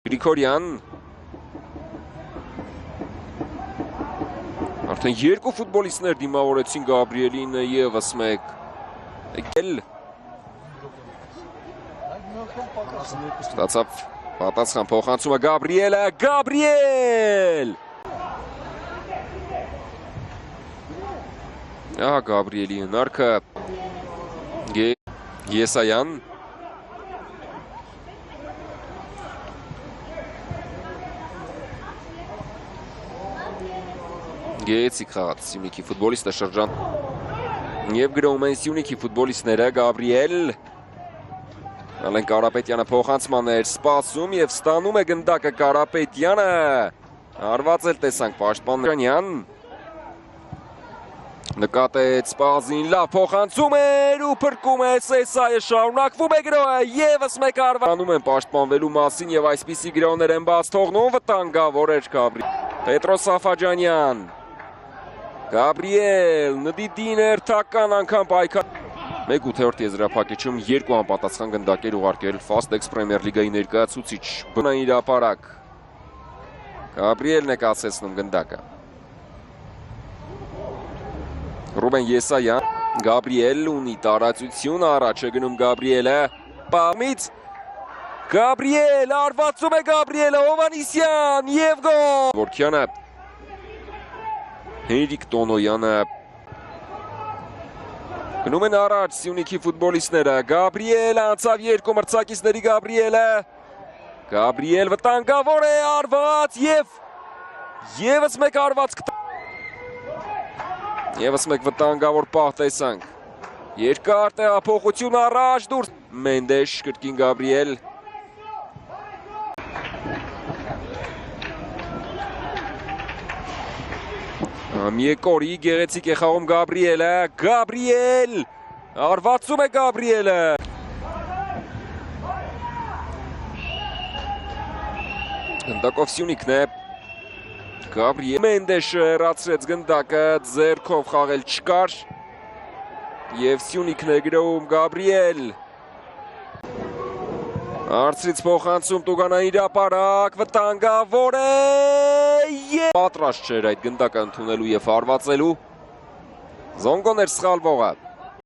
Գրիգորյան արդեն երկու ֆուտբոլիստներ դիմավորեցին Գաբրիելին ևս մեկ ստացավ պատասխան փոխանցումը Գաբրիելը Գաբրիել Ահա Գաբրիելի հնարքը Եսայան Գեցիկ խաղաց Սյունիքի ֆուտբոլիստը շրջան Եվ գրոում են Սյունիքի ֆուտբոլիստները Գաբրիել Ալեն Կարապետյանը փոխանցման էր սպասում և ստանում է գնդակը Կարապետյանը Արված էլ տեսանք պաշտպանյան Նկատեց Սպազին լավ փոխանցում էր ու փրկում է Սեսայը շարունակվում է գրոհը ևս մեկ արվանում են պաշտպանվելու մասին և այսպիսի գրոհներ են բաց թողնում վտանգավոր էր Գաբրիել Պետրոս Սաֆաջանյան Գաբրիել նդիտին երթական անգամ պայքար 1/8 եզրափակիչում երկու անպատասխան գնդակեր ուղարկել Fastex Պրեմիեր լիգայի ներկայացուցիչ բնային հրապարակ Գաբրիելն է կացեցնում գնդակը Ռուբեն Եսայան Գաբրիել ունի տարածություն առաջ է գնում Գաբրիելը պամից Գաբրիել արվածում է Գաբրիելը Հովանիսյան և գոլ Որքյանը Հենրիկ Տոնոյանը գնում են առաջ Սյունիքի ֆուտբոլիստները Գաբրիել անցավ երկու մրցակիցների Գաբրիելը Գաբրիել վտանգավոր է արված և ևս մեկ արված Եվս մեկ վտանգավոր պահ տեսանք Երկար տեղափոխություն առաջ դուրս Մենդեշ կրկին Գաբրիել Միեկորի գեղեցիկ է խաղում Գաբրիելը Գաբրիել Արվածում է Գաբրիելը Գնդակով Սյունիքն է Գաբրիել Մենդեշը հեռացրեց գնդակը ձեռքով խաղել չկար և Սյունիքն է գրոհում Գաբրիել Արցրից փոխանցում Տուգանային հրապարակ վտանգավոր է և պատրաստ չէր այդ գնդակը ընդունելու և հարվածելու Զոնգոն էր սխալվողը